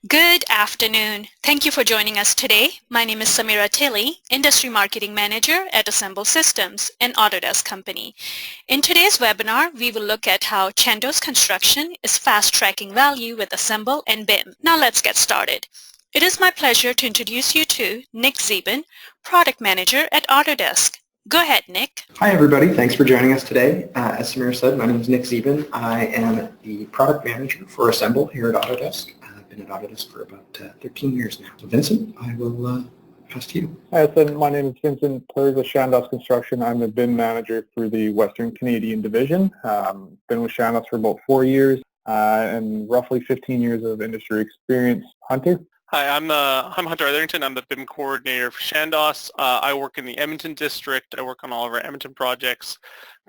Good afternoon. Thank you for joining us today. My name is Samira Tilley, Industry Marketing Manager at Assemble Systems, an Autodesk company. In today's webinar, we will look at how Chandos Construction is fast-tracking value with Assemble and BIM. Now let's get started. It is my pleasure to introduce you to Nick Zeben, Product Manager at Autodesk. Go ahead, Nick. Hi, everybody. Thanks for joining us today. As Samira said, my name is Nick Zeben. I am the Product Manager for Assemble here at Autodesk. I've been at Autodesk for about 13 years now. So Vincent, I will pass to you. Hi, so my name is Vincent Plurs with Chandos Construction. I'm the BIM Manager for the Western Canadian Division. Been with Chandos for about 4 years and roughly 15 years of industry experience. Hunter? Hi, I'm Hunter Etherington. I'm the BIM coordinator for Chandos. I work in the Edmonton district. I work on all of our Edmonton projects.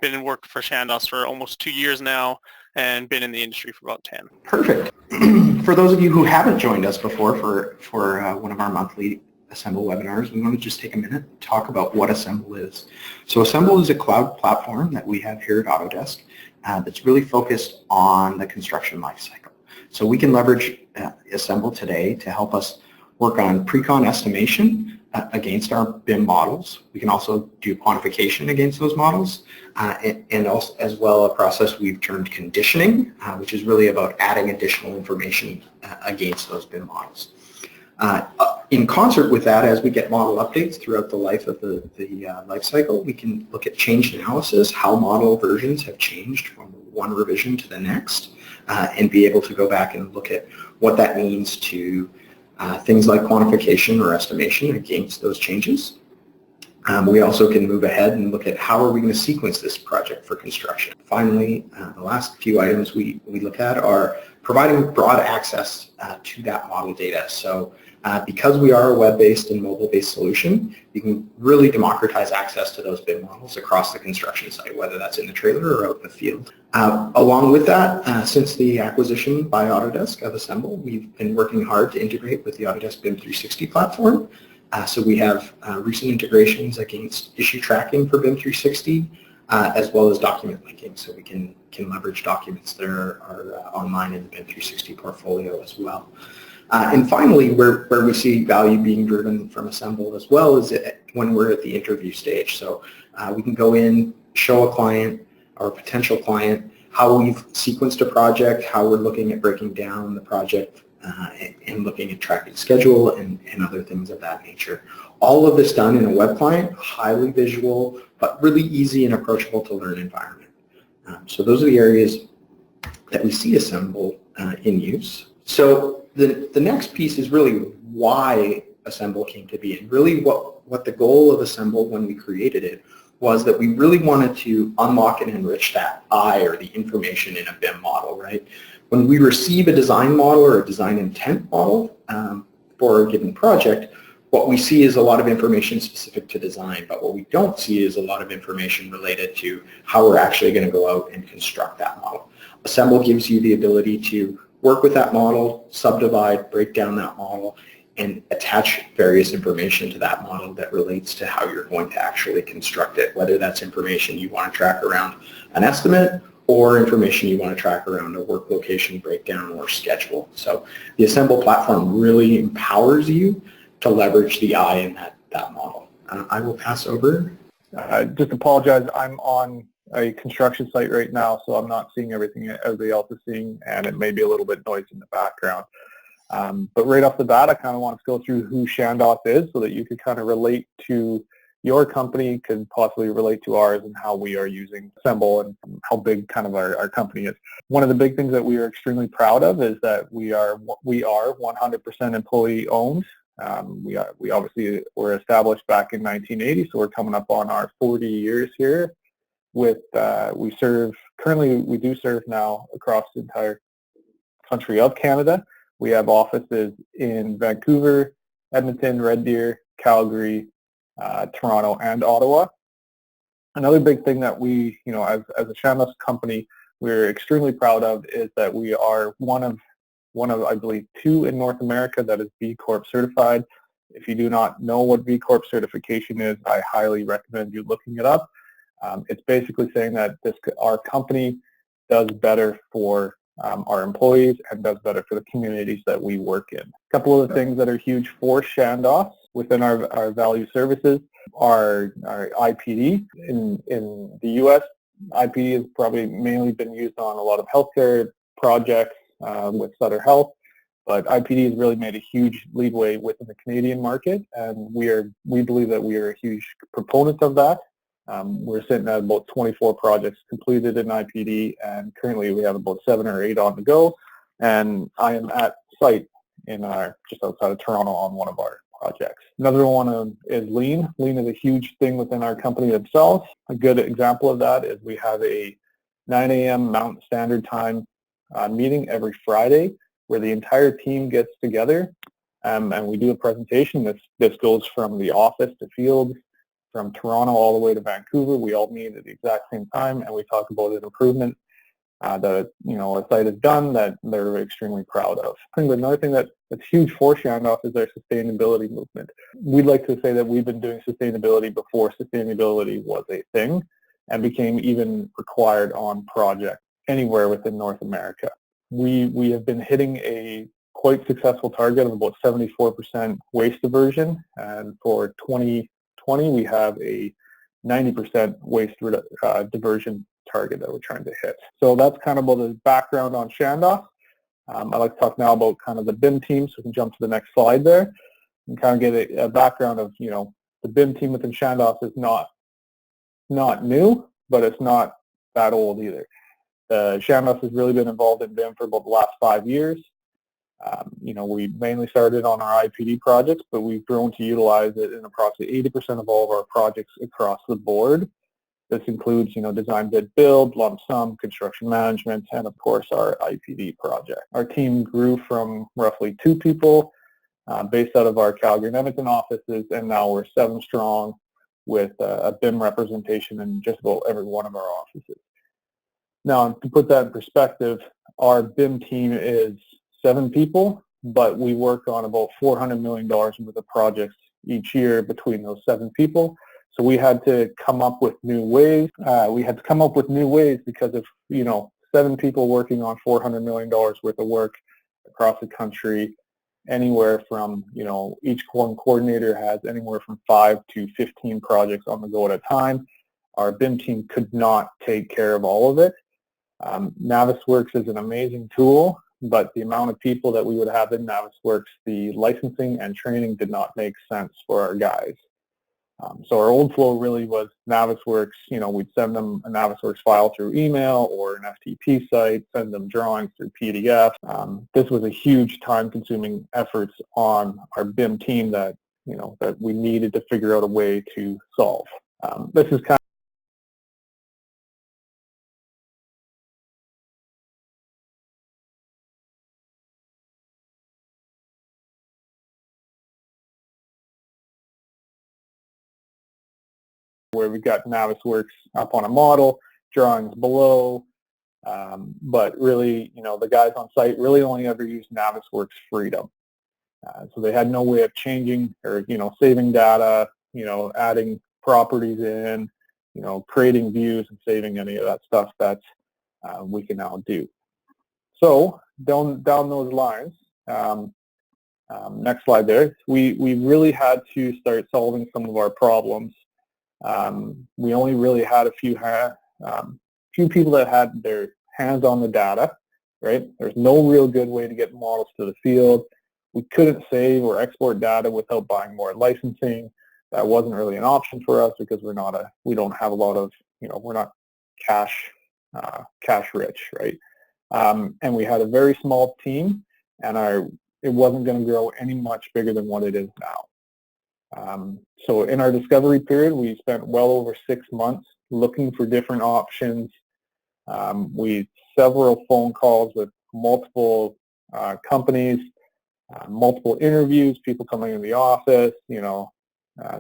Been and worked for Chandos for almost 2 years now and been in the industry for about 10. Perfect. For those of you who haven't joined us before for one of our monthly Assemble webinars, we want to just take a minute and talk about what Assemble is. So Assemble is a cloud platform that we have here at Autodesk that's really focused on the construction lifecycle. So we can leverage Assemble today to help us work on pre-con estimation against our BIM models. We can also do quantification against those models and also as well a process we've termed conditioning, which is really about adding additional information against those BIM models. In concert with that, as we get model updates throughout the life of the life cycle, we can look at change analysis, how model versions have changed from one revision to the next, and be able to go back and look at what that means to things like quantification or estimation against those changes. We also can move ahead and look at how are we going to sequence this project for construction. Finally, the last few items we look at are providing broad access to that model data. So because we are a web-based and mobile-based solution, you can really democratize access to those BIM models across the construction site, whether that's in the trailer or out in the field. Along with that, since the acquisition by Autodesk of Assemble, we've been working hard to integrate with the Autodesk BIM 360 platform. So we have recent integrations against issue tracking for BIM 360, as well as document linking, so we can leverage documents that are online in the BIM 360 portfolio as well. And finally, where we see value being driven from Assemble as well is when we're at the interview stage. So we can go in, show a client or a potential client how we've sequenced a project, how we're looking at breaking down the project and looking at tracking schedule and other things of that nature. All of this done in a web client, highly visual, but really easy and approachable to learn environment. So those are the areas that we see Assemble in use. So the next piece is really why Assemble came to be, and really what the goal of Assemble when we created it was that we really wanted to unlock and enrich that I, or the information in a BIM model, right? When we receive a design model or a design intent model for a given project, what we see is a lot of information specific to design, but what we don't see is a lot of information related to how we're actually going to go out and construct that model. Assemble gives you the ability to work with that model, subdivide, break down that model, and attach various information to that model that relates to how you're going to actually construct it, whether that's information you want to track around an estimate or information you want to track around a work location breakdown or schedule. So the Assemble platform really empowers you to leverage the I in that model. I will pass over. Just apologize, I'm on a construction site right now, so I'm not seeing everything everybody else is seeing, and it may be a little bit noisy in the background. But right off the bat, I kind of want to go through who Chandos is so that you could kind of relate to your company, could possibly relate to ours and how we are using Assemble and how big kind of our company is. One of the big things that we are extremely proud of is that we are 100% employee owned. We obviously were established back in 1980, so we're coming up on our 40 years here. We do serve now across the entire country of Canada. We have offices in Vancouver, Edmonton, Red Deer, Calgary, Toronto, and Ottawa. Another big thing that we, as a Chandos company, we're extremely proud of is that we are one of I believe 2 in North America that is B Corp certified. If you do not know what B Corp certification is, I highly recommend you looking it up. It's basically saying that our company does better for our employees and does better for the communities that we work in. A couple of the things that are huge for Chandos within our value services are IPD. In the U.S., IPD has probably mainly been used on a lot of healthcare projects with Sutter Health, but IPD has really made a huge leadway within the Canadian market, and we believe that we are a huge proponent of that. We're sitting at about 24 projects completed in IPD, and currently we have about 7 or 8 on the go. And I am at site in just outside of Toronto on one of our projects. Another one is Lean. Lean is a huge thing within our company themselves. A good example of that is we have a 9 a.m. Mountain Standard Time meeting every Friday where the entire team gets together and we do a presentation. This goes from the office to field, from Toronto all the way to Vancouver. We all meet at the exact same time, and we talk about an improvement that a site has done that they're extremely proud of. I think another thing that's huge for Chandos is their sustainability movement. We'd like to say that we've been doing sustainability before sustainability was a thing and became even required on projects anywhere within North America. We have been hitting a quite successful target of about 74% waste diversion, and for 2020 we have a 90% waste diversion target that we're trying to hit. So that's kind of about the background on Chandos. I'd like to talk now about kind of the BIM team, so we can jump to the next slide there and kind of get a background of, the BIM team within Chandos is not new, but it's not that old either. Chandos has really been involved in BIM for about the last 5 years. We mainly started on our IPD projects, but we've grown to utilize it in approximately 80% of all of our projects across the board. This includes, design, bid, build, lump sum, construction management, and of course our IPD project. Our team grew from roughly 2 people based out of our Calgary and Edmonton offices, and now we're 7 strong with a BIM representation in just about every one of our offices. Now, to put that in perspective, our BIM team is 7 people, but we work on about $400 million worth of projects each year between those 7 people. So we had to come up with new ways. Because of, 7 people working on $400 million worth of work across the country, anywhere from, each one coordinator has anywhere from 5 to 15 projects on the go at a time. Our BIM team could not take care of all of it. Navisworks is an amazing tool, but the amount of people that we would have in Navisworks, the licensing and training did not make sense for our guys. So our old flow really was Navisworks, we'd send them a Navisworks file through email or an FTP site, send them drawings through PDF. This was a huge time-consuming efforts on our BIM team that, that we needed to figure out a way to solve. This is kind where we got Navisworks up on a model, drawings below, but really, the guys on site really only ever used Navisworks Freedom. So they had no way of changing or, saving data, adding properties in, creating views and saving any of that stuff that we can now do. So down those lines, next slide there, we really had to start solving some of our problems. We only really had a few people that had their hands on the data, right? There's no real good way to get models to the field. We couldn't save or export data without buying more licensing. That wasn't really an option for us because we don't have a lot of, we're not cash rich, right? And we had a very small team, and it wasn't going to grow any much bigger than what it is now. So in our discovery period, we spent well over 6 months looking for different options. We several phone calls with multiple companies, multiple interviews, people coming in the office,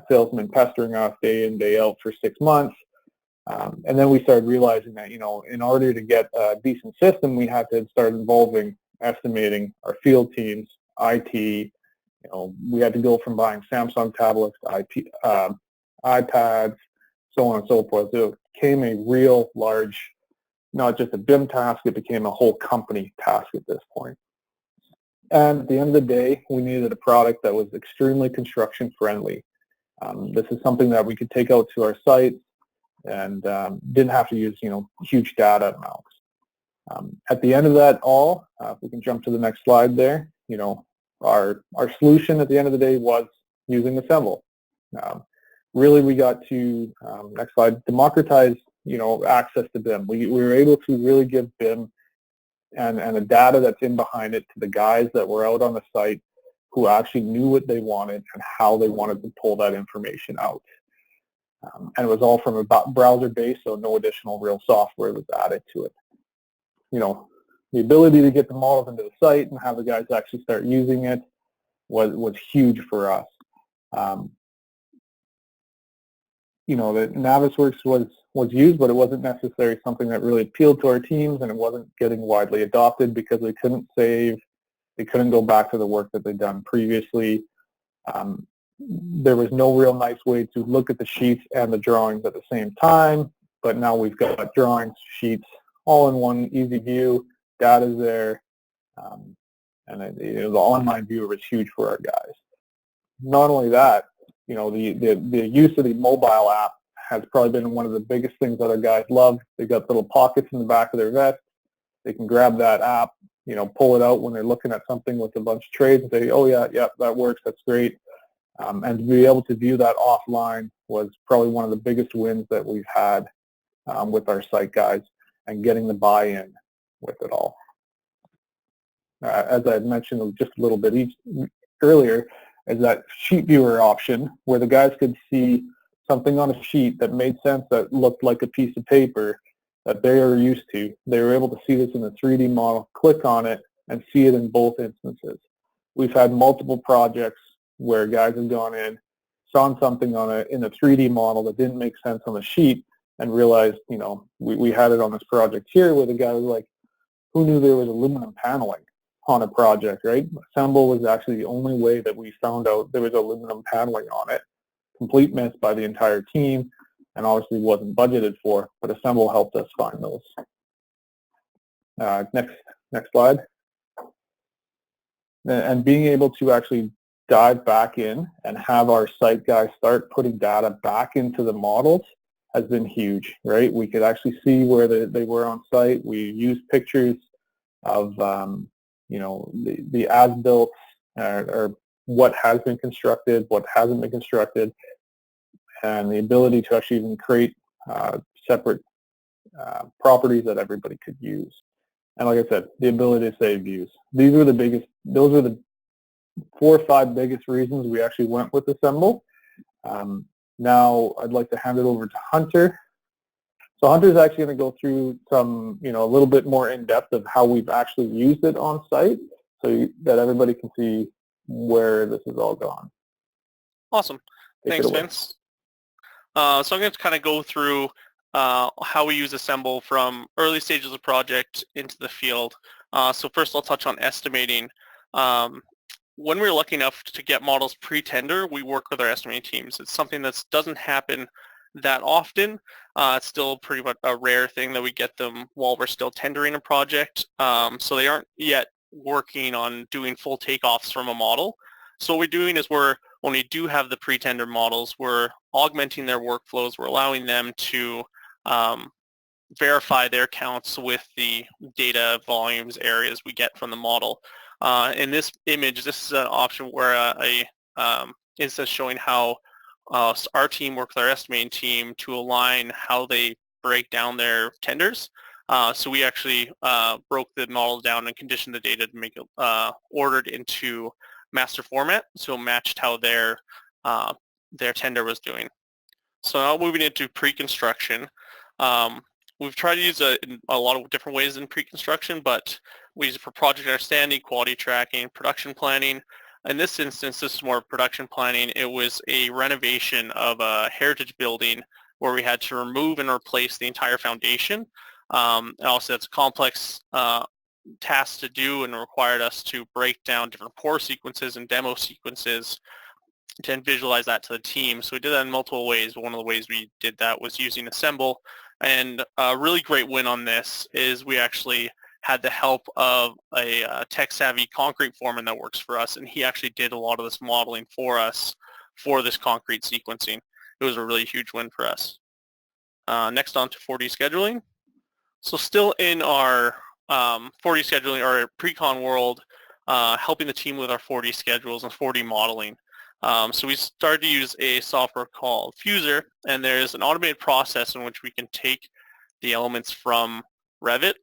salesmen pestering us day in, day out for 6 months. And then we started realizing that, in order to get a decent system, we had to start involving estimating our field teams, IT. We had to go from buying Samsung tablets to iPads, so on and so forth. So it became a real large not just a BIM task, it became a whole company task at this point. And at the end of the day, we needed a product that was extremely construction friendly. This is something that we could take out to our site and didn't have to use, huge data amounts. At the end of that all, if we can jump to the next slide there, our solution at the end of the day was using Assemble. Really, we got to, next slide, democratize, access to BIM. We were able to really give BIM and the data that's in behind it to the guys that were out on the site who actually knew what they wanted and how they wanted to pull that information out. And it was all from a browser base, so no additional real software was added to it. The ability to get the models into the site and have the guys actually start using it was huge for us. The Navisworks was used, but it wasn't necessarily something that really appealed to our teams, and it wasn't getting widely adopted because they couldn't save, they couldn't go back to the work that they'd done previously. There was no real nice way to look at the sheets and the drawings at the same time, but now we've got drawings, sheets, all in one easy view, data's there, and the online viewer was huge for our guys. Not only that, the use of the mobile app has probably been one of the biggest things that our guys love. They've got little pockets in the back of their vest. They can grab that app, pull it out when they're looking at something with a bunch of trades and say, oh yeah, that works, that's great. And to be able to view that offline was probably one of the biggest wins that we've had with our site guys and getting the buy-in with it all. As I had mentioned just a little bit earlier, is that sheet viewer option where the guys could see something on a sheet that made sense, that looked like a piece of paper that they are used to. They were able to see this in a 3D model, click on it, and see it in both instances. We've had multiple projects where guys have gone in, saw something in a 3D model that didn't make sense on the sheet, and realized, we had it on this project here where the guy was like, who knew there was aluminum paneling on a project, right? Assemble was actually the only way that we found out there was aluminum paneling on it. Complete miss by the entire team, and obviously wasn't budgeted for, but Assemble helped us find those. Next slide. And being able to actually dive back in and have our site guys start putting data back into the models has been huge, right? We could actually see where they were on site. We used pictures of the as-built or what has been constructed, what hasn't been constructed, and the ability to actually even create separate properties that everybody could use. And like I said, the ability to save views. Those are the 4 or 5 biggest reasons we actually went with Assemble. Now I'd like to hand it over to Hunter. So Hunter's actually going to go through some, a little bit more in depth of how we've actually used it on site, so that everybody can see where this has all gone. Awesome. Thanks, Vince. So I'm going to kind of go through how we use Assemble from early stages of project into the field. So first I'll touch on estimating. When we're lucky enough to get models pre-tender, we work with our estimating teams. It's something that doesn't happen that often. It's still pretty much a rare thing that we get them while we're still tendering a project. So they aren't yet working on doing full takeoffs from a model. So what we're doing is when we do have the pre-tender models, we're augmenting their workflows. We're allowing them to verify their counts with the data volumes areas we get from the model. In this image, this is an option where it's just showing how our team works with our estimating team to align how they break down their tenders. So we actually broke the model down and conditioned the data to make it ordered into master format, so matched how their tender was doing. So now moving into pre-construction. We've tried to use a lot of different ways in pre-construction, but we use it for project understanding, quality tracking, production planning. In this instance, this is more production planning. It was a renovation of a heritage building where we had to remove and replace the entire foundation. And also that's a complex task to do and required us to break down different pour sequences and demo sequences to visualize that to the team. So we did that in multiple ways. One of the ways we did that was using Assemble And a really great win on this is we actually had the help of a tech-savvy concrete foreman that works for us, and he actually did a lot of this modeling for us for this concrete sequencing. It was a really huge win for us. Next on to 4D scheduling. So still in our 4D scheduling, or pre-con world, helping the team with our 4D schedules and 4D modeling. So we started to use a software called Fuser, and there's an automated process in which we can take the elements from Revit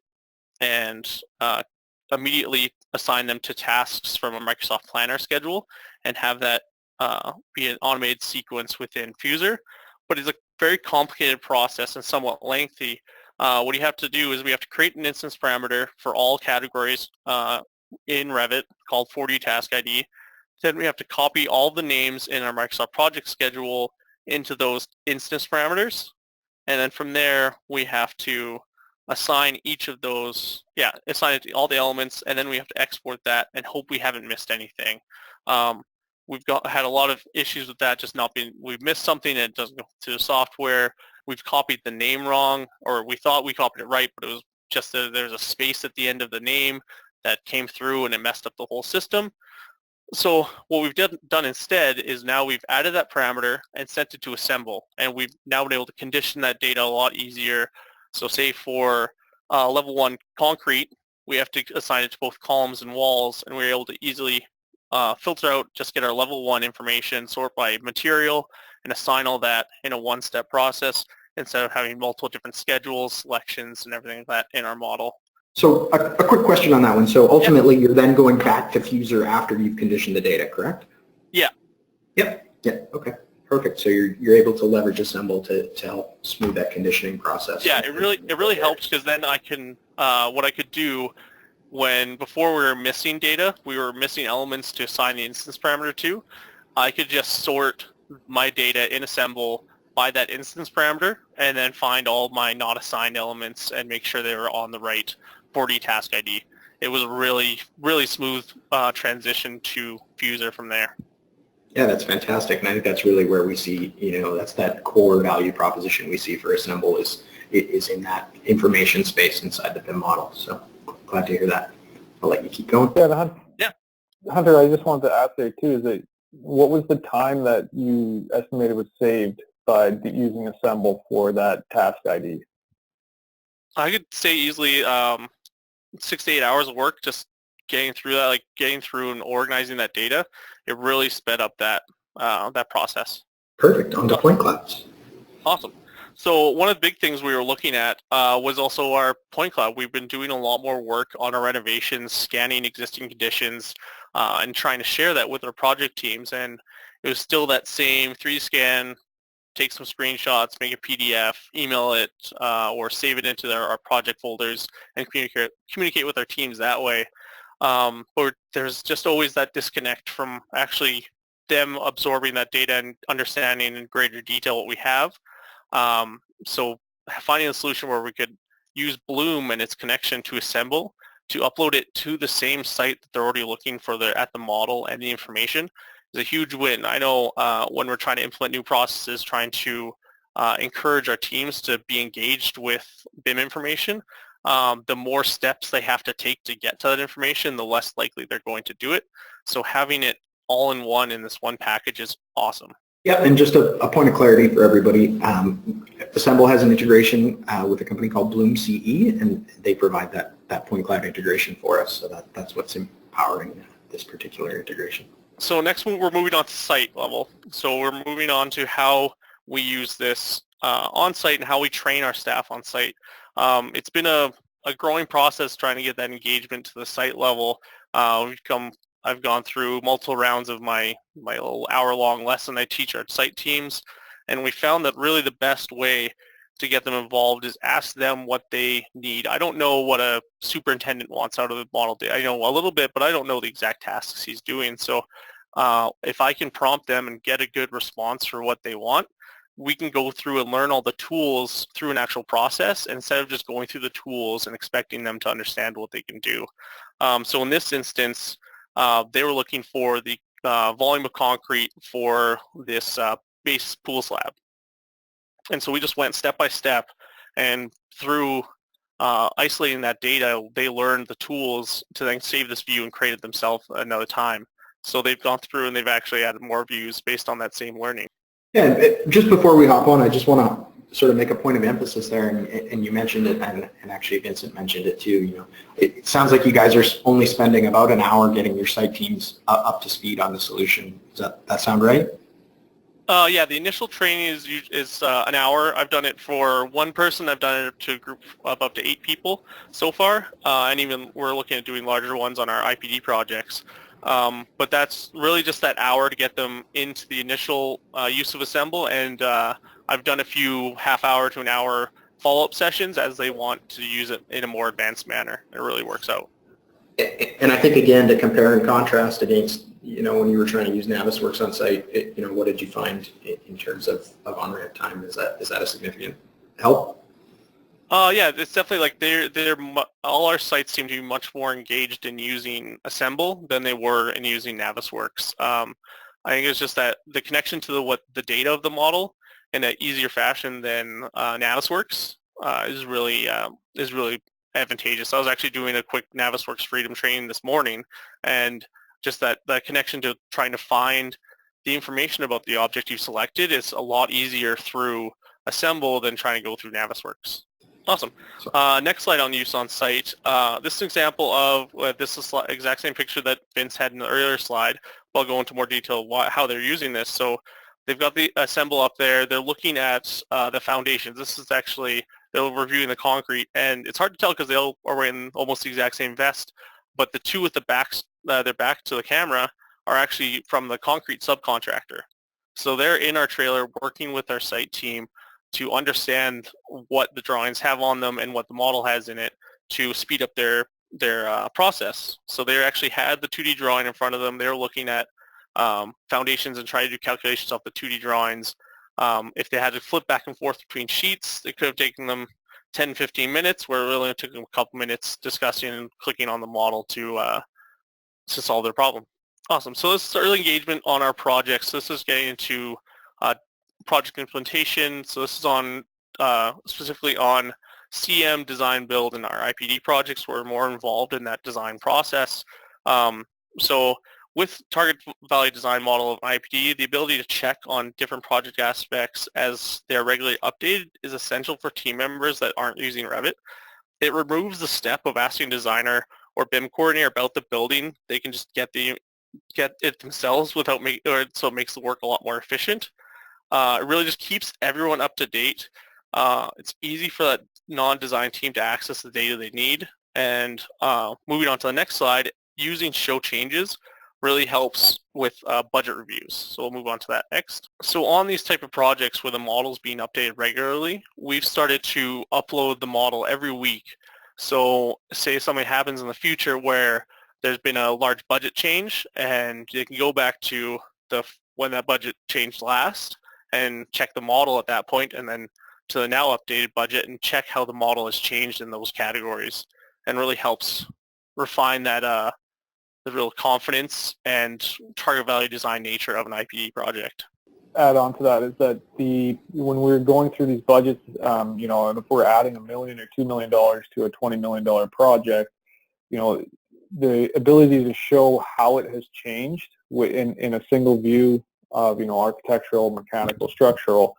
and immediately assign them to tasks from a Microsoft Planner schedule and have that be an automated sequence within Fuser. But it's a very complicated process and somewhat lengthy. What you have to do is we have to create an instance parameter for all categories in Revit called 4D task ID. Then we have to copy all the names in our Microsoft project schedule into those instance parameters. And then from there, we have to assign each of those, assign it to all the elements, and then we have to export that and hope we haven't missed anything. We've had a lot of issues with that, just not being, we've missed something and it doesn't go to the software. We've copied the name wrong, or we thought we copied it right, but it was just that there's a space at the end of the name that came through and it messed up the whole system. So what we've done instead is now we've added that parameter and sent it to Assemble, and we've now been able to condition that data a lot easier. So say for level 1 concrete, we have to assign it to both columns and walls, and we're able to easily filter out, just get our level 1 information, sort by material, and assign all that in a one-step process instead of having multiple different schedules, selections, and everything like that in our model. So a quick question on that one. So ultimately, you're then going back to Fuser after you've conditioned the data, correct? Yeah. Yep. Yeah. Okay. Perfect. So you're able to leverage Assemble to help smooth that conditioning process. Yeah, it really helps, because then I can what I could do before we were missing data, we were missing elements to assign the instance parameter to. I could just sort my data in Assemble by that instance parameter, and then find all my not assigned elements and make sure they were on the right 4D task ID. It was a really, really smooth transition to Fuser from there. Yeah, that's fantastic, and I think that's really where we see, that's that core value proposition we see for Assemble is in that information space inside the BIM model. So glad to hear that. I'll let you keep going. Yeah, Hunter, I just wanted to ask there too, what was the time that you estimated was saved by using Assemble for that task ID? I could say easily 6 to 8 hours of work just getting through that, like getting through and organizing that data. It really sped up that process. Perfect. On to point clouds. Awesome. So one of the big things we were looking at was also our point cloud. We've been doing a lot more work on our renovations, scanning existing conditions, and trying to share that with our project teams. And it was still that same 3D scan, take some screenshots, make a PDF, email it, or save it into our project folders and communicate with our teams that way. But there's just always that disconnect from actually them absorbing that data and understanding in greater detail what we have. So finding a solution where we could use Bloom and its connection to Assemble to upload it to the same site that they're already looking for at the model and the information is a huge win. I know when we're trying to implement new processes, trying to encourage our teams to be engaged with BIM information, the more steps they have to take to get to that information, the less likely they're going to do it. So having it all in one in this one package is awesome. Yeah, and just a point of clarity for everybody, Assemble has an integration with a company called Bloom CE, and they provide that point cloud integration for us, so that's what's empowering this particular integration. So next we're moving on to site level. So we're moving on to how we use this on site and how we train our staff on site. It's been a growing process trying to get that engagement to the site level. I've gone through multiple rounds of my little hour-long lesson I teach our site teams, and we found that really the best way to get them involved is ask them what they need. I don't know what a superintendent wants out of the model. I know a little bit, but I don't know the exact tasks he's doing. So if I can prompt them and get a good response for what they want, we can go through and learn all the tools through an actual process instead of just going through the tools and expecting them to understand what they can do. So in this instance, they were looking for the volume of concrete for this base pool slab. And so we just went step by step And through isolating that data, they learned the tools to then save this view and create it themselves another time. So they've gone through and they've actually added more views based on that same learning. Yeah, and just before we hop on, I just want to sort of make a point of emphasis there, and you mentioned it, and actually Vincent mentioned it too. You know, it sounds like you guys are only spending about an hour getting your site teams up to speed on the solution. Does that sound right? Yeah, the initial training is an hour. I've done it for one person. I've done it to a group of up to 8 people so far, and even we're looking at doing larger ones on our IPD projects. But that's really just that hour to get them into the initial use of Assemble, and I've done a few half-hour to an hour follow-up sessions as they want to use it in a more advanced manner. It really works out. And I think, again, to compare and contrast against, you know, when you were trying to use Navisworks on site, you know, what did you find in terms of on-ramp time? Is that a significant help? Yeah, it's definitely like all our sites seem to be much more engaged in using Assemble than they were in using Navisworks. I think it's just that the connection to the data of the model in an easier fashion than Navisworks is really advantageous. I was actually doing a quick Navisworks Freedom training this morning, and just that connection to trying to find the information about the object you've selected is a lot easier through Assemble than trying to go through Navisworks. Awesome. Next slide on use on site. This is an example of this is the exact same picture that Vince had in the earlier slide. I'll go into more detail how they're using this. So they've got the Assemble up there. They're looking at the foundations. This is actually, they're reviewing the concrete, and it's hard to tell because they all are wearing almost the exact same vest, but the two with the backs, their back to the camera, are actually from the concrete subcontractor. So they're in our trailer working with our site team to understand what the drawings have on them and what the model has in it to speed up their process. So they actually had the 2D drawing in front of them. They were looking at foundations and trying to do calculations off the 2D drawings. If they had to flip back and forth between sheets, it could have taken them 10, 15 minutes, where it really took them a couple minutes discussing and clicking on the model to solve their problem. Awesome. So this is early engagement on our projects. This is getting into project implementation. So this is on specifically on CM, design, build, and our IPD projects. We're more involved in that design process. So with target value design model of IPD, the ability to check on different project aspects as they're regularly updated is essential for team members that aren't using Revit. It removes the step of asking a designer or BIM coordinator about the building. They can just get it themselves so it makes the work a lot more efficient. It really just keeps everyone up to date. It's easy for that non-design team to access the data they need. And moving on to the next slide, using show changes really helps with budget reviews. So we'll move on to that next. So on these type of projects where the model is being updated regularly, we've started to upload the model every week. So say something happens in the future where there's been a large budget change, and you can go back to when that budget changed last and check the model at that point, and then to the now updated budget and check how the model has changed in those categories, and really helps refine that the real confidence and target value design nature of an IPD project. Add on to that is that when we're going through these budgets, you know, and if we're adding $1 million or $2 million to a $20 million project, you know, the ability to show how it has changed in a single view of, you know, architectural, mechanical, structural,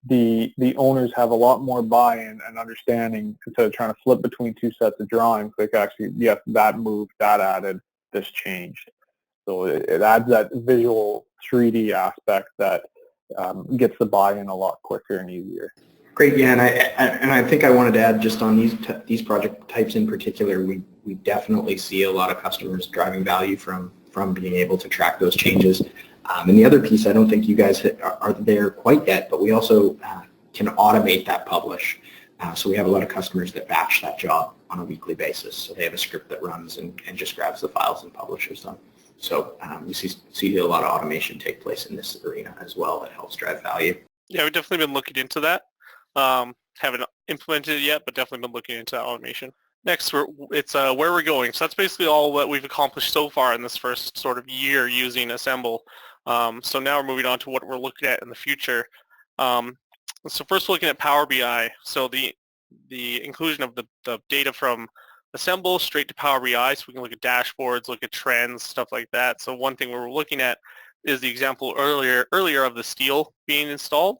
the owners have a lot more buy-in and understanding instead of trying to flip between two sets of drawings. Like, actually, yes, that moved, that added, this changed. So it adds that visual 3D aspect that gets the buy-in a lot quicker and easier. Great, yeah, and I think I wanted to add, just on these project types in particular, we definitely see a lot of customers driving value from being able to track those changes. And the other piece, I don't think you guys are there quite yet, but we also can automate that publish. So we have a lot of customers that batch that job on a weekly basis. So they have a script that runs and just grabs the files and publishes them. So we see a lot of automation take place in this arena as well that helps drive value. Yeah, we've definitely been looking into that. Haven't implemented it yet, but definitely been looking into that automation. Next, it's where we're going. So that's basically all that we've accomplished so far in this first sort of year using Assemble. So now we're moving on to what we're looking at in the future. So first looking at Power BI, so the inclusion of the data from Assemble straight to Power BI, so we can look at dashboards, look at trends, stuff like that. So one thing we're looking at is the example earlier of the steel being installed.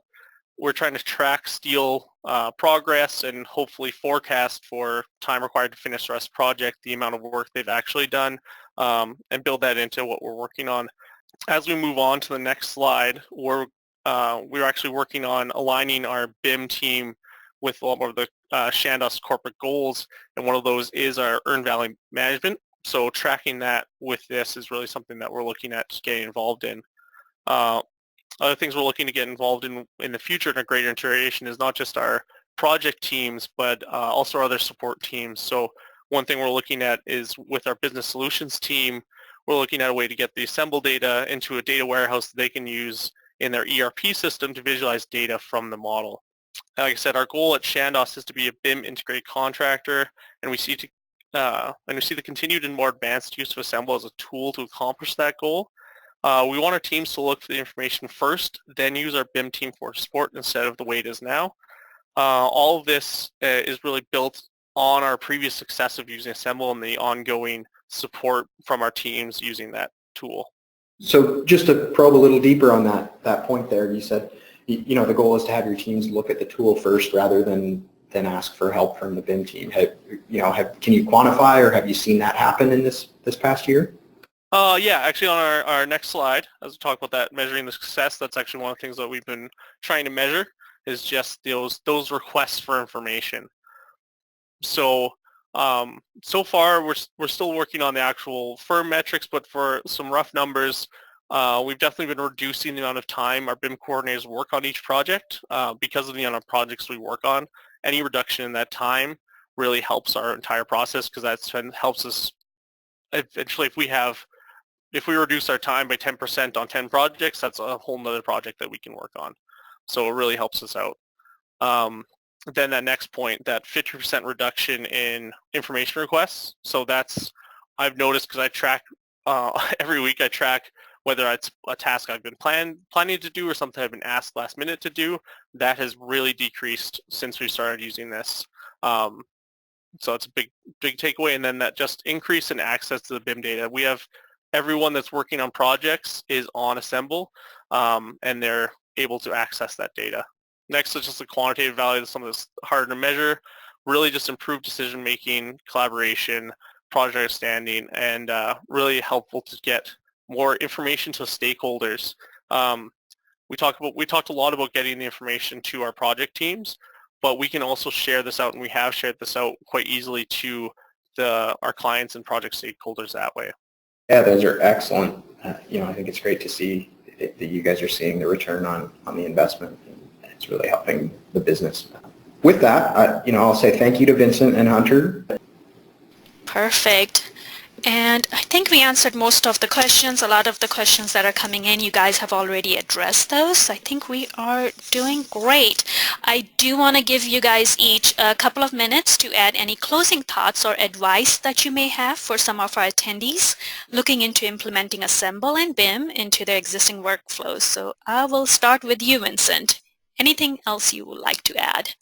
We're trying to track steel progress and hopefully forecast for time required to finish the rest of the project, the amount of work they've actually done, and build that into what we're working on. As we move on to the next slide, we're actually working on aligning our BIM team with a lot more of the Chandos corporate goals, and one of those is our earned value management. So tracking that with this is really something that we're looking at getting involved in. Other things we're looking to get involved in the future in a greater integration is not just our project teams, but also our other support teams. So one thing we're looking at is with our business solutions team, we're looking at a way to get the Assemble data into a data warehouse that they can use in their ERP system to visualize data from the model. Like I said, our goal at Chandos is to be a BIM integrated contractor, and we see the continued and more advanced use of Assemble as a tool to accomplish that goal. We want our teams to look for the information first, then use our BIM team for support instead of the way it is now. All of this is really built on our previous success of using Assemble and the ongoing support from our teams using that tool. So just to probe a little deeper on that point there, you said, the goal is to have your teams look at the tool first rather than ask for help from the BIM team. Can you quantify, or have you seen that happen in this past year? Yeah, actually on our next slide, as we talk about that, measuring the success, that's actually one of the things that we've been trying to measure is just those requests for information. So so far we're still working on the actual firm metrics, but for some rough numbers, we've definitely been reducing the amount of time our BIM coordinators work on each project because of the amount of projects we work on. Any reduction in that time really helps our entire process, because that helps us eventually. If we reduce our time by 10% on 10 projects, that's a whole nother project that we can work on. So it really helps us out. Then that next point, that 50% reduction in information requests. So I've noticed, because I track, every week I track whether it's a task I've been planning to do or something I've been asked last minute to do. That has really decreased since we started using this. So it's a big takeaway. And then that just increase in access to the BIM data. We have everyone that's working on projects is on Assemble, and they're able to access that data. Next is just the quantitative value. Some of this harder to measure. Really just improved decision making, collaboration, project understanding, and really helpful to get more information to stakeholders. We talked a lot about getting the information to our project teams, but we can also share this out, and we have shared this out quite easily to our clients and project stakeholders that way. Yeah, those are excellent. I think it's great to see that you guys are seeing the return on the investment. It's really helping the business. With that, I'll say thank you to Vincent and Hunter. Perfect. And I think we answered most of the questions. A lot of the questions that are coming in, you guys have already addressed those. I think we are doing great. I do want to give you guys each a couple of minutes to add any closing thoughts or advice that you may have for some of our attendees looking into implementing Assemble and BIM into their existing workflows. So I will start with you, Vincent. Anything else you would like to add?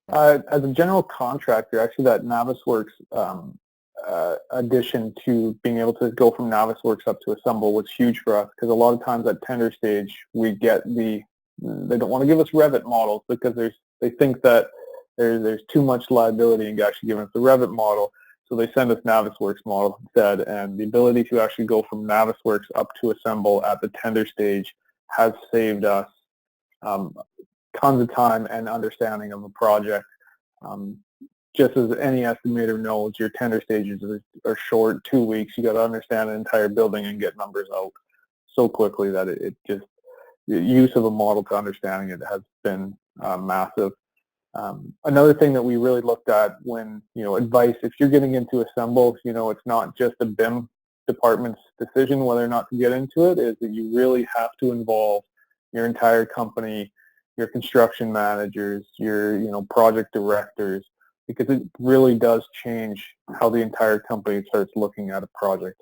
As a general contractor, actually that Navisworks addition to being able to go from Navisworks up to Assemble was huge for us, because a lot of times at tender stage we get they don't want to give us Revit models because they think that there's too much liability in actually giving us the Revit model, so they send us Navisworks model instead. And the ability to actually go from Navisworks up to Assemble at the tender stage has saved us tons of time and understanding of a project. Just as any estimator knows, your tender stages are short, 2 weeks. You got to understand an entire building and get numbers out so quickly that it just, the use of a model to understanding it has been massive. Another thing that we really looked at when, advice, if you're getting into Assemble, it's not just a BIM department's decision whether or not to get into it, is that you really have to involve your entire company, your construction managers, your, project directors, because it really does change how the entire company starts looking at a project.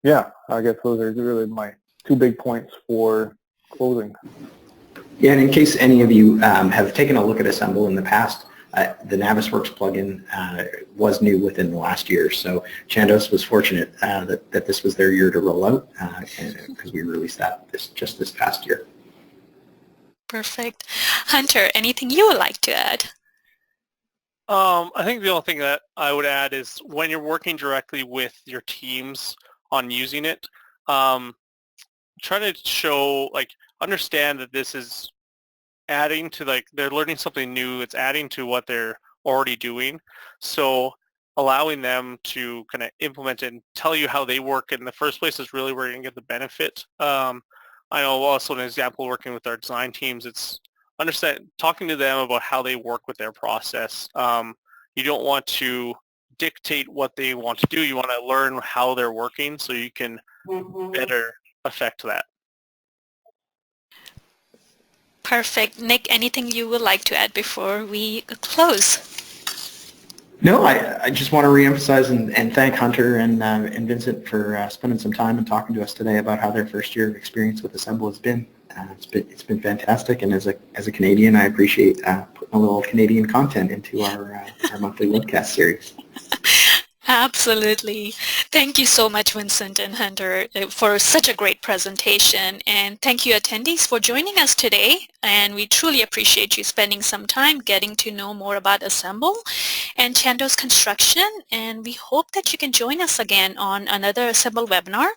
Yeah, I guess those are really my 2 big points for closing. Yeah, and in case any of you have taken a look at Assemble in the past, the Navisworks plugin was new within the last year, so Chandos was fortunate that this was their year to roll out because we released that just this past year. Perfect. Hunter, anything you would like to add? I think the only thing that I would add is when you're working directly with your teams on using it, try to show, understand that this is adding to, they're learning something new. It's adding to what they're already doing. So allowing them to kind of implement it and tell you how they work in the first place is really where you're going to get the benefit. I know also an example working with our design teams, it's talking to them about how they work with their process. You don't want to dictate what they want to do. You want to learn how they're working so you can better affect that. Perfect. Nick, anything you would like to add before we close? No, I just want to reemphasize and thank Hunter and Vincent for spending some time and talking to us today about how their first year of experience with Assemble has been. It's been fantastic, and as a Canadian, I appreciate putting a little Canadian content into our monthly webcast series. Absolutely. Thank you so much, Vincent and Hunter, for such a great presentation. And thank you, attendees, for joining us today. And we truly appreciate you spending some time getting to know more about Assemble and Chandos Construction. And we hope that you can join us again on another Assemble webinar